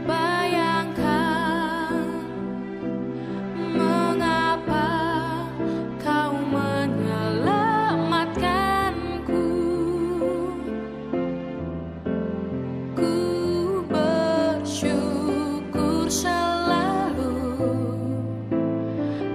bayangkan mengapa kau menyelamatkanku. Ku bersyukur selalu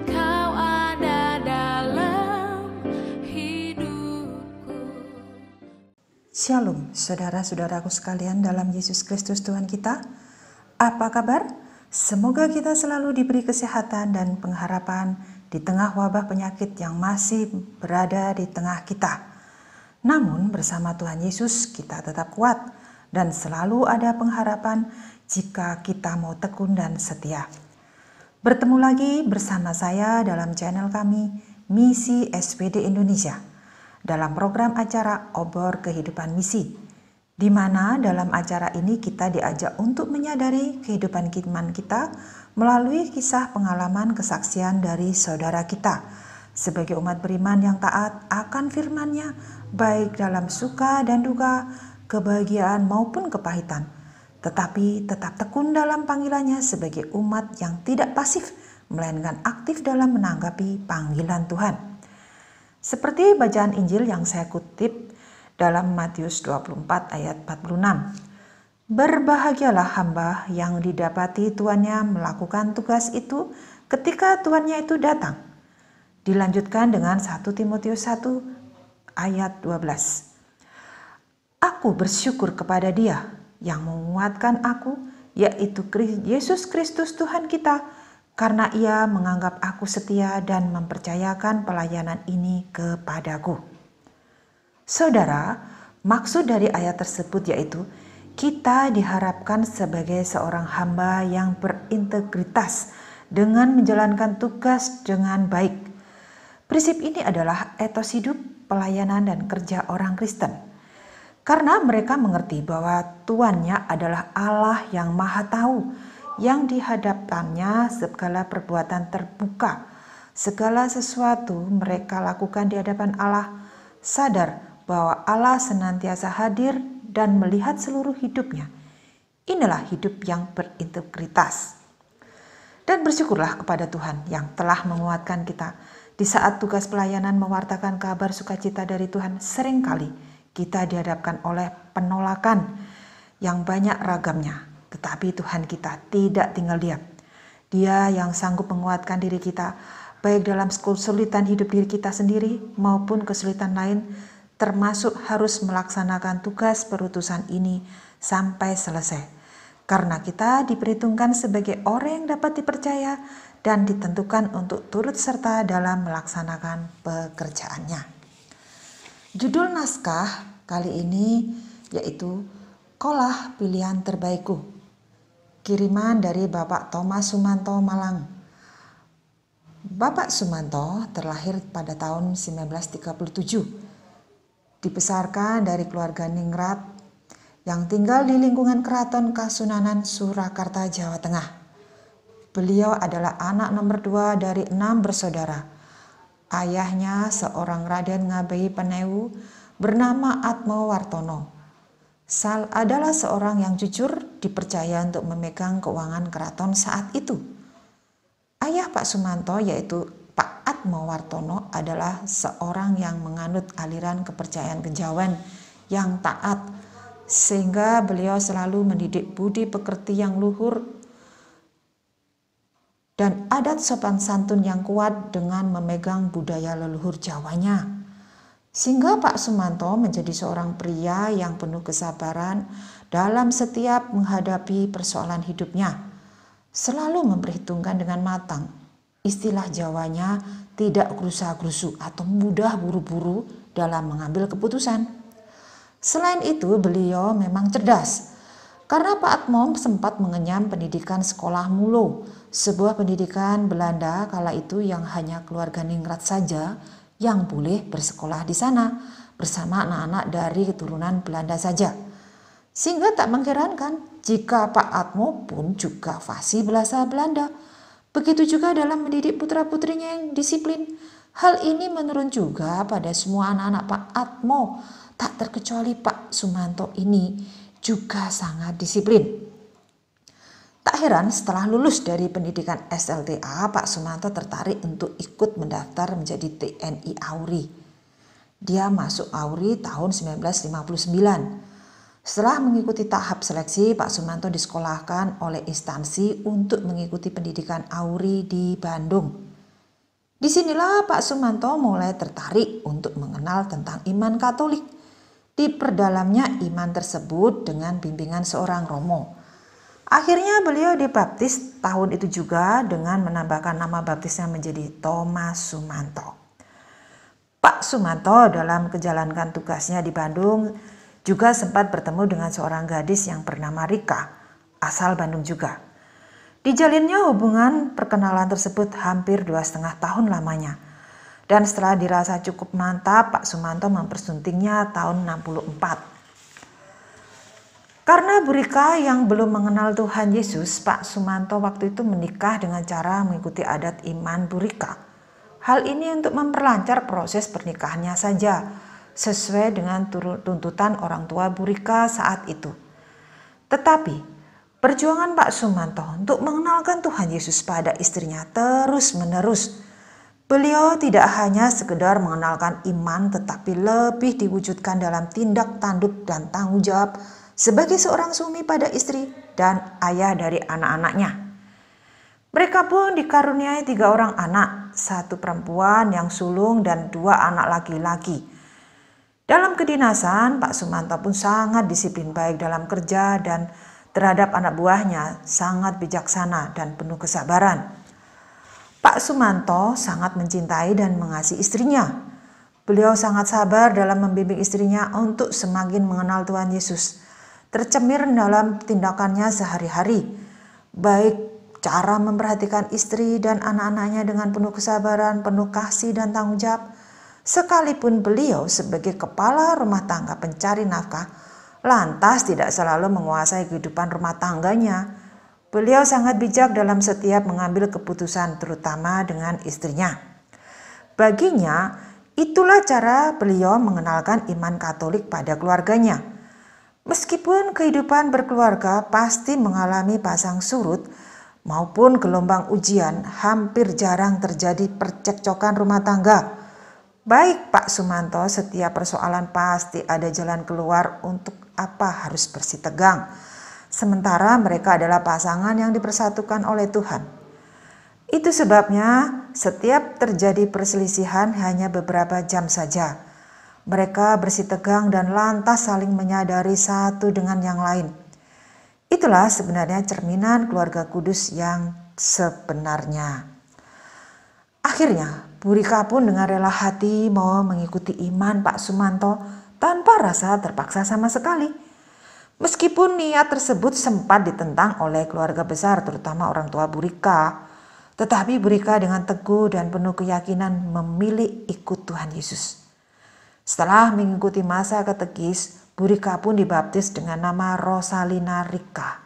kau ada dalam hidupku. Shalom, saudara-saudaraku sekalian dalam Yesus Kristus Tuhan kita. Apa kabar? Semoga kita selalu diberi kesehatan dan pengharapan di tengah wabah penyakit yang masih berada di tengah kita. Namun bersama Tuhan Yesus kita tetap kuat dan selalu ada pengharapan jika kita mau tekun dan setia. Bertemu lagi bersama saya dalam channel kami Misi SPD Indonesia dalam program acara Obor Kehidupan Misi, di mana dalam acara ini kita diajak untuk menyadari kehidupan iman kita melalui kisah pengalaman kesaksian dari saudara kita sebagai umat beriman yang taat akan firman-Nya, baik dalam suka dan duka, kebahagiaan maupun kepahitan, tetapi tetap tekun dalam panggilannya sebagai umat yang tidak pasif, melainkan aktif dalam menanggapi panggilan Tuhan. Seperti bacaan Injil yang saya kutip dalam Matius 24 ayat 46. Berbahagialah hamba yang didapati tuannya melakukan tugas itu ketika tuannya itu datang. Dilanjutkan dengan 1 Timotius 1 ayat 12. Aku bersyukur kepada Dia yang menguatkan aku, yaitu Yesus Kristus Tuhan kita, karena Ia menganggap aku setia dan mempercayakan pelayanan ini kepadaku. Saudara, maksud dari ayat tersebut yaitu kita diharapkan sebagai seorang hamba yang berintegritas dengan menjalankan tugas dengan baik. Prinsip ini adalah etos hidup, pelayanan, dan kerja orang Kristen. Karena mereka mengerti bahwa Tuannya adalah Allah yang Maha Tahu, yang dihadapannya segala perbuatan terbuka. Segala sesuatu mereka lakukan di hadapan Allah, sadar bahwa Allah senantiasa hadir dan melihat seluruh hidupnya. Inilah hidup yang berintegritas. Dan bersyukurlah kepada Tuhan yang telah menguatkan kita. Di saat tugas pelayanan mewartakan kabar sukacita dari Tuhan, seringkali kita dihadapkan oleh penolakan yang banyak ragamnya. Tetapi Tuhan kita tidak tinggal diam. Dia yang sanggup menguatkan diri kita, baik dalam kesulitan hidup diri kita sendiri maupun kesulitan lain, termasuk harus melaksanakan tugas perutusan ini sampai selesai. Karena kita diperhitungkan sebagai orang yang dapat dipercaya dan ditentukan untuk turut serta dalam melaksanakan pekerjaannya. Judul naskah kali ini yaitu Kolah Pilihan Terbaikku. Kiriman dari Bapak Thomas Sumanto Malang. Bapak Sumanto terlahir pada tahun 1937. Dibesarkan dari keluarga ningrat yang tinggal di lingkungan Keraton Kasunanan, Surakarta, Jawa Tengah. Beliau adalah anak nomor 2 dari 6 bersaudara. Ayahnya seorang Raden Ngabei Penewu bernama Atmo Wartono. Sal adalah seorang yang jujur, dipercaya untuk memegang keuangan keraton saat itu. Ayah Pak Sumanto yaitu Pak Atmo Wartono adalah seorang yang menganut aliran kepercayaan kejawen yang taat, sehingga beliau selalu mendidik budi pekerti yang luhur dan adat sopan santun yang kuat dengan memegang budaya leluhur Jawanya. Sehingga Pak Sumanto menjadi seorang pria yang penuh kesabaran dalam setiap menghadapi persoalan hidupnya. Selalu memperhitungkan dengan matang. Istilah Jawanya tidak gerusa-gerusu atau mudah buru-buru dalam mengambil keputusan. Selain itu beliau memang cerdas. Karena Pak Atmo sempat mengenyam pendidikan sekolah Mulo, sebuah pendidikan Belanda kala itu yang hanya keluarga ningrat saja yang boleh bersekolah di sana bersama anak-anak dari keturunan Belanda saja. Sehingga tak mengherankan jika Pak Atmo pun juga fasih bahasa Belanda. Begitu juga dalam mendidik putra-putrinya yang disiplin. Hal ini menurun juga pada semua anak-anak Pak Atmo, tak terkecuali Pak Sumanto ini. juga sangat disiplin. Tak heran setelah lulus dari pendidikan SLTA, Pak Sumanto tertarik untuk ikut mendaftar menjadi TNI AURI. Dia masuk AURI tahun 1959. Setelah mengikuti tahap seleksi, Pak Sumanto disekolahkan oleh instansi untuk mengikuti pendidikan AURI di Bandung. Disinilah Pak Sumanto mulai tertarik untuk mengenal tentang iman Katolik. Diperdalamnya iman tersebut dengan bimbingan seorang romo. Akhirnya beliau dibaptis tahun itu juga dengan menambahkan nama baptisnya menjadi Thomas Sumanto. Pak Sumanto dalam menjalankan tugasnya di Bandung juga sempat bertemu dengan seorang gadis yang bernama Rika, asal Bandung juga. Dijalinnya hubungan perkenalan tersebut hampir 2,5 tahun lamanya. Dan setelah dirasa cukup mantap, Pak Sumanto mempersuntingnya tahun 64. Karena Bu Rika yang belum mengenal Tuhan Yesus, Pak Sumanto waktu itu menikah dengan cara mengikuti adat iman Bu Rika. Hal ini untuk memperlancar proses pernikahannya saja, sesuai dengan tuntutan orang tua Bu Rika saat itu. Tetapi, perjuangan Pak Sumanto untuk mengenalkan Tuhan Yesus pada istrinya terus-menerus. Beliau tidak hanya sekedar mengenalkan iman, tetapi lebih diwujudkan dalam tindak tanduk dan tanggung jawab sebagai seorang suami pada istri dan ayah dari anak-anaknya. Mereka pun dikaruniai 3 orang anak, 1 perempuan yang sulung dan 2 anak laki-laki. Dalam kedinasan, Pak Sumanto pun sangat disiplin baik dalam kerja dan terhadap anak buahnya, sangat bijaksana dan penuh kesabaran. Pak Sumanto sangat mencintai dan mengasihi istrinya. Beliau sangat sabar dalam membimbing istrinya untuk semakin mengenal Tuhan Yesus. Tercemir dalam tindakannya sehari-hari, baik cara memperhatikan istri dan anak-anaknya dengan penuh kesabaran, penuh kasih dan tanggung jawab. Sekalipun beliau sebagai kepala rumah tangga pencari nafkah, lantas tidak selalu menguasai kehidupan rumah tangganya. Beliau sangat bijak dalam setiap mengambil keputusan, terutama dengan istrinya. Baginya, itulah cara beliau mengenalkan iman Katolik pada keluarganya. Meskipun kehidupan berkeluarga pasti mengalami pasang surut maupun gelombang ujian, hampir jarang terjadi percekcokan rumah tangga. Baik Pak Sumanto, setiap persoalan pasti ada jalan keluar, untuk apa harus bersitegang. Sementara mereka adalah pasangan yang dipersatukan oleh Tuhan. Itu sebabnya setiap terjadi perselisihan hanya beberapa jam saja. Mereka bersitegang dan lantas saling menyadari satu dengan yang lain. Itulah sebenarnya cerminan keluarga kudus yang sebenarnya. Akhirnya, Bu Rika pun dengan rela hati mau mengikuti iman Pak Sumanto tanpa rasa terpaksa sama sekali. Meskipun niat tersebut sempat ditentang oleh keluarga besar, terutama orang tua Bu Rika, tetapi Bu Rika dengan teguh dan penuh keyakinan memilih ikut Tuhan Yesus. Setelah mengikuti masa katekis, Bu Rika pun dibaptis dengan nama Rosalina Rika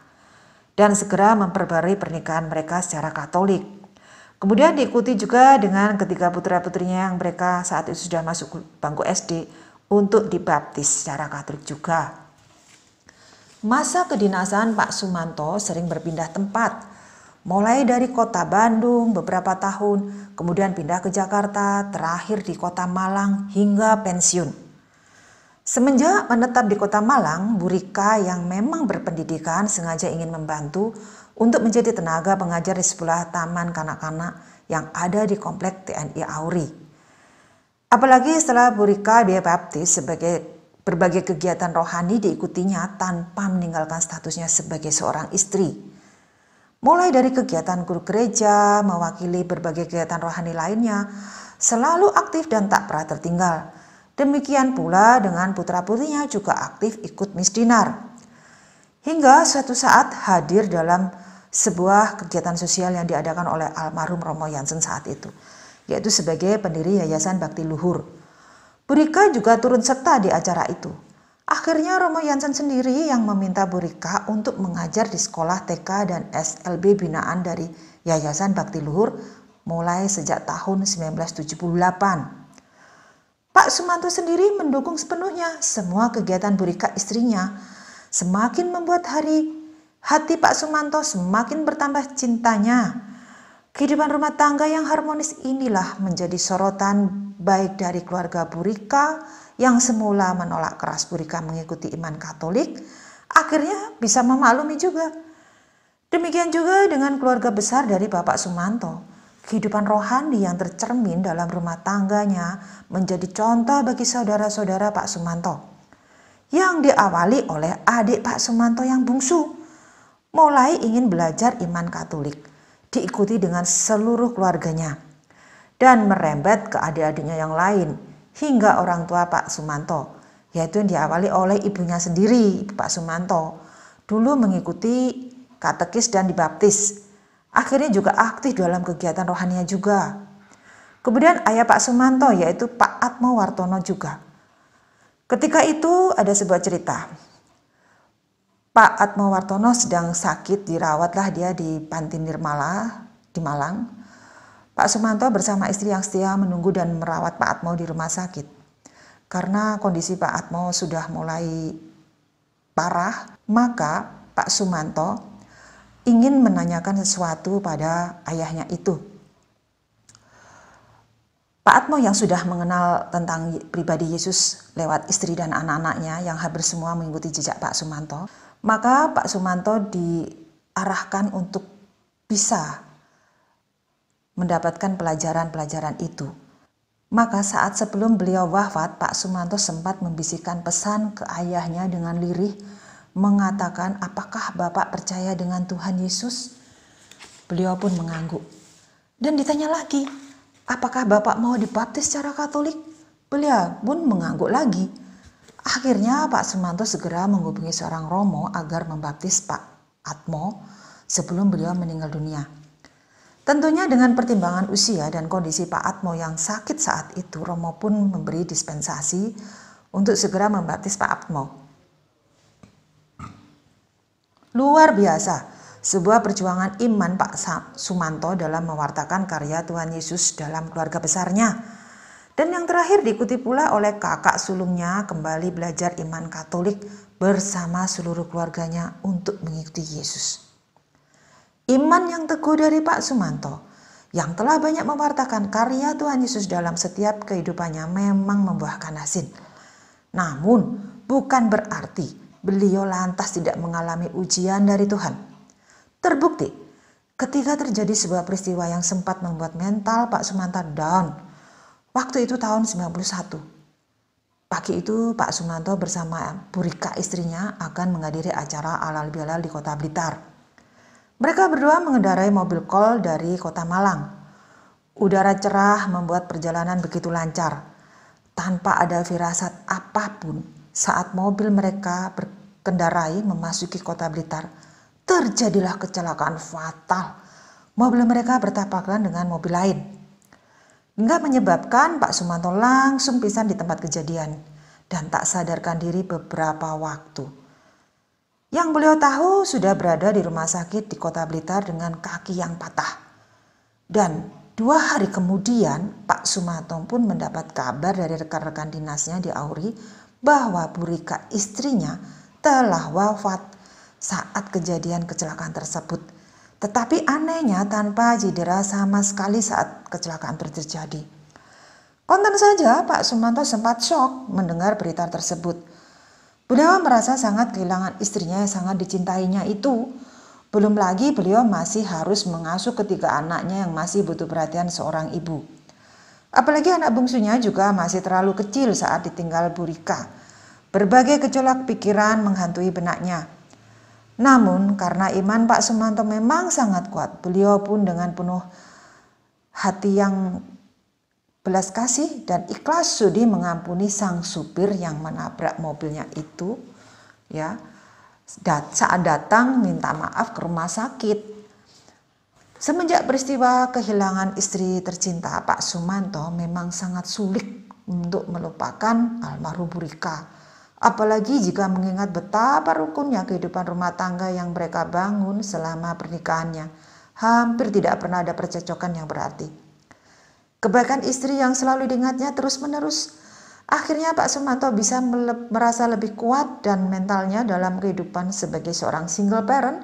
dan segera memperbarui pernikahan mereka secara Katolik. Kemudian diikuti juga dengan ketiga putra-putrinya yang mereka saat itu sudah masuk bangku SD untuk dibaptis secara Katolik juga. Masa kedinasan Pak Sumanto sering berpindah tempat. Mulai dari kota Bandung beberapa tahun, kemudian pindah ke Jakarta, terakhir di kota Malang hingga pensiun. Semenjak menetap di kota Malang, Bu Rika yang memang berpendidikan sengaja ingin membantu untuk menjadi tenaga pengajar di sebuah taman kanak-kanak yang ada di komplek TNI AURI. Apalagi setelah Bu Rika dibaptis, berbagai kegiatan rohani diikutinya tanpa meninggalkan statusnya sebagai seorang istri. Mulai dari kegiatan guru gereja, mewakili berbagai kegiatan rohani lainnya, selalu aktif dan tak pernah tertinggal. Demikian pula dengan putra-putrinya juga aktif ikut misdinar. Hingga suatu saat hadir dalam sebuah kegiatan sosial yang diadakan oleh almarhum Romo Jansen saat itu, yaitu sebagai pendiri Yayasan Bakti Luhur. Bu Rika juga turun serta di acara itu. Akhirnya Romo Jansen sendiri yang meminta Bu Rika untuk mengajar di sekolah TK dan SLB binaan dari Yayasan Bakti Luhur mulai sejak tahun 1978. Pak Sumanto sendiri mendukung sepenuhnya semua kegiatan Bu Rika istrinya. semakin membuat hati Pak Sumanto semakin bertambah cintanya. Kehidupan rumah tangga yang harmonis inilah menjadi sorotan baik dari keluarga Bu Rika yang semula menolak keras Bu Rika mengikuti iman Katolik, akhirnya bisa memaklumi juga. Demikian juga dengan keluarga besar dari Bapak Sumanto. Kehidupan rohani yang tercermin dalam rumah tangganya menjadi contoh bagi saudara-saudara Pak Sumanto, yang diawali oleh adik Pak Sumanto yang bungsu, mulai ingin belajar iman Katolik, diikuti dengan seluruh keluarganya, dan merembet ke adik-adiknya yang lain, hingga orang tua Pak Sumanto, yaitu yang diawali oleh ibunya sendiri, Ibu Pak Sumanto, dulu mengikuti katekis dan dibaptis. Akhirnya juga aktif dalam kegiatan rohaninya juga. Kemudian ayah Pak Sumanto, yaitu Pak Atmo Wartono juga. Ketika itu ada sebuah cerita. Pak Atmo Wartono sedang sakit, dirawatlah dia di Panti Nirmala di Malang. Pak Sumanto bersama istri yang setia menunggu dan merawat Pak Atmo di rumah sakit. Karena kondisi Pak Atmo sudah mulai parah, maka Pak Sumanto ingin menanyakan sesuatu pada ayahnya itu. Pak Atmo yang sudah mengenal tentang pribadi Yesus lewat istri dan anak-anaknya yang hampir semua mengikuti jejak Pak Sumanto, maka Pak Sumanto diarahkan untuk bisa mendapatkan pelajaran-pelajaran itu. Maka saat sebelum beliau wafat, Pak Sumanto sempat membisikkan pesan ke ayahnya dengan lirih, mengatakan, apakah Bapak percaya dengan Tuhan Yesus? Beliau pun mengangguk. Dan ditanya lagi, apakah Bapak mau dibaptis secara Katolik? Beliau pun mengangguk lagi. Akhirnya Pak Sumanto segera menghubungi seorang romo agar membaptis Pak Atmo sebelum beliau meninggal dunia. Tentunya dengan pertimbangan usia dan kondisi Pak Atmo yang sakit saat itu, romo pun memberi dispensasi untuk segera membaptis Pak Atmo. Luar biasa, sebuah perjuangan iman Pak Sumanto dalam mewartakan karya Tuhan Yesus dalam keluarga besarnya. Dan yang terakhir diikuti pula oleh kakak sulungnya kembali belajar iman Katolik bersama seluruh keluarganya untuk mengikuti Yesus. Iman yang teguh dari Pak Sumanto yang telah banyak mewartakan karya Tuhan Yesus dalam setiap kehidupannya memang membuahkan hasil. Namun bukan berarti beliau lantas tidak mengalami ujian dari Tuhan. Terbukti ketika terjadi sebuah peristiwa yang sempat membuat mental Pak Sumanto down. Waktu itu tahun 91. Pagi itu Pak Sumanto bersama Bu Rika istrinya akan menghadiri acara halal bihalal di Kota Blitar. Mereka berdua mengendarai mobil Kol dari Kota Malang. Udara cerah membuat perjalanan begitu lancar. Tanpa ada firasat apapun, saat mobil mereka berkendarai memasuki Kota Blitar, terjadilah kecelakaan fatal. Mobil mereka bertabrakan dengan mobil lain, hingga menyebabkan Pak Sumanto langsung pingsan di tempat kejadian dan tak sadarkan diri beberapa waktu. Yang beliau tahu sudah berada di rumah sakit di Kota Blitar dengan kaki yang patah. Dan 2 hari kemudian Pak Sumanto pun mendapat kabar dari rekan-rekan dinasnya di Auri bahwa Bu Rika istrinya telah wafat saat kejadian kecelakaan tersebut. Tetapi anehnya tanpa cedera sama sekali saat kecelakaan terjadi. Konten saja Pak Sumanto sempat syok mendengar berita tersebut. Beliau merasa sangat kehilangan istrinya yang sangat dicintainya itu. Belum lagi beliau masih harus mengasuh ketiga anaknya yang masih butuh perhatian seorang ibu. Apalagi anak bungsunya juga masih terlalu kecil saat ditinggal Bu Rika. Berbagai gejolak pikiran menghantui benaknya. Namun karena iman Pak Sumanto memang sangat kuat, beliau pun dengan penuh hati yang belas kasih dan ikhlas sudi mengampuni sang supir yang menabrak mobilnya itu, ya. Saat datang minta maaf ke rumah sakit. Semenjak peristiwa kehilangan istri tercinta, Pak Sumanto memang sangat sulit untuk melupakan almarhum Bu Rika. Apalagi jika mengingat betapa rukunnya kehidupan rumah tangga yang mereka bangun selama pernikahannya. Hampir tidak pernah ada percecokan yang berarti. Kebaikan istri yang selalu diingatnya terus-menerus Akhirnya Pak Sumanto bisa merasa lebih kuat dan mentalnya dalam kehidupan sebagai seorang single parent,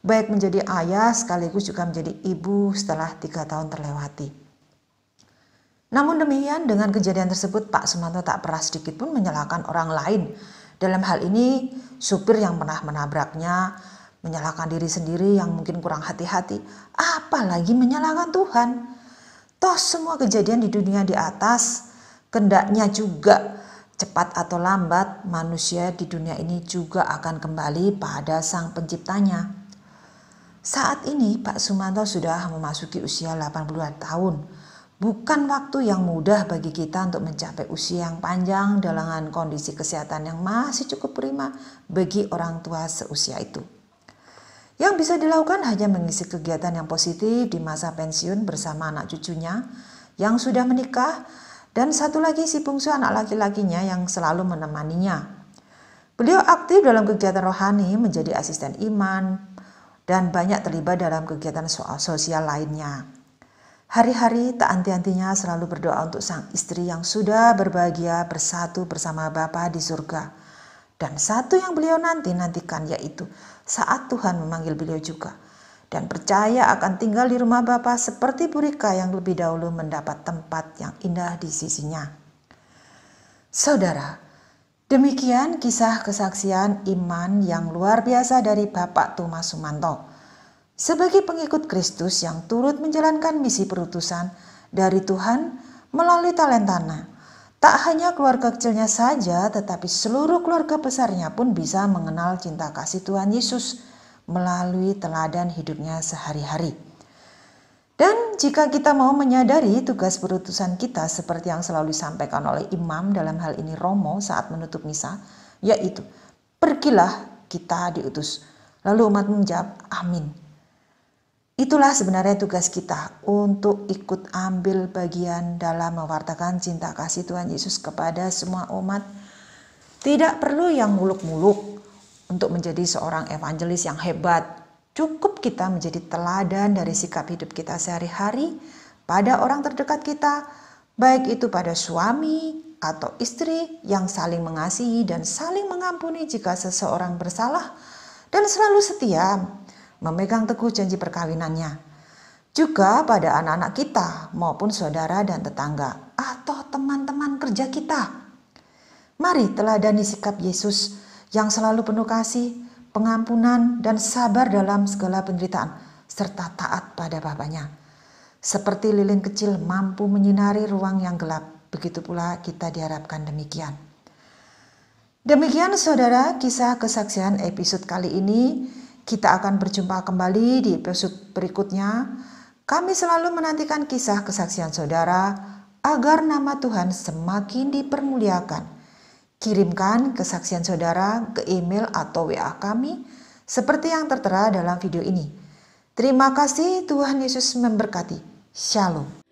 baik menjadi ayah sekaligus juga menjadi ibu setelah 3 tahun terlewati. Namun demikian, dengan kejadian tersebut Pak Sumanto tak pernah sedikit pun menyalahkan orang lain. Dalam hal ini supir yang pernah menabraknya, menyalahkan diri sendiri yang mungkin kurang hati-hati, apalagi menyalahkan Tuhan. Toh semua kejadian di dunia di atas, kendaknya juga cepat atau lambat manusia di dunia ini juga akan kembali pada Sang Penciptanya. Saat ini Pak Sumanto sudah memasuki usia 82 tahun. Bukan waktu yang mudah bagi kita untuk mencapai usia yang panjang dengan kondisi kesehatan yang masih cukup prima bagi orang tua seusia itu. Yang bisa dilakukan hanya mengisi kegiatan yang positif di masa pensiun bersama anak cucunya yang sudah menikah dan satu lagi si bungsu anak laki-lakinya yang selalu menemaninya. Beliau aktif dalam kegiatan rohani, menjadi asisten iman dan banyak terlibat dalam kegiatan sosial lainnya. Hari-hari tak henti-hentinya selalu berdoa untuk sang istri yang sudah berbahagia bersatu bersama Bapa di surga. Dan satu yang beliau nantikan yaitu saat Tuhan memanggil beliau juga. Dan percaya akan tinggal di rumah Bapa seperti Bu Rika yang lebih dahulu mendapat tempat yang indah di sisinya. Saudara, demikian kisah kesaksian iman yang luar biasa dari Bapak Thomas Sumanto. Sebagai pengikut Kristus yang turut menjalankan misi perutusan dari Tuhan melalui talentana, tak hanya keluarga kecilnya saja tetapi seluruh keluarga besarnya pun bisa mengenal cinta kasih Tuhan Yesus melalui teladan hidupnya sehari-hari. Dan jika kita mau menyadari tugas perutusan kita seperti yang selalu disampaikan oleh imam dalam hal ini Romo saat menutup misa, yaitu pergilah kita diutus. Lalu umat menjawab amin. Itulah sebenarnya tugas kita untuk ikut ambil bagian dalam mewartakan cinta kasih Tuhan Yesus kepada semua umat. Tidak perlu yang muluk-muluk untuk menjadi seorang evangelis yang hebat. Cukup kita menjadi teladan dari sikap hidup kita sehari-hari pada orang terdekat kita, baik itu pada suami atau istri yang saling mengasihi dan saling mengampuni jika seseorang bersalah dan selalu setia memegang teguh janji perkawinannya. Juga pada anak-anak kita maupun saudara dan tetangga atau teman-teman kerja kita. Mari teladani sikap Yesus yang selalu penuh kasih, pengampunan dan sabar dalam segala penderitaan serta taat pada Bapaknya. Seperti lilin kecil mampu menyinari ruang yang gelap, begitu pula kita diharapkan demikian. Demikian saudara kisah kesaksian episode kali ini. Kita akan berjumpa kembali di episode berikutnya. Kami selalu menantikan kisah kesaksian saudara agar nama Tuhan semakin dipermuliakan. Kirimkan kesaksian saudara ke email atau WA kami seperti yang tertera dalam video ini. Terima kasih, Tuhan Yesus memberkati. Shalom.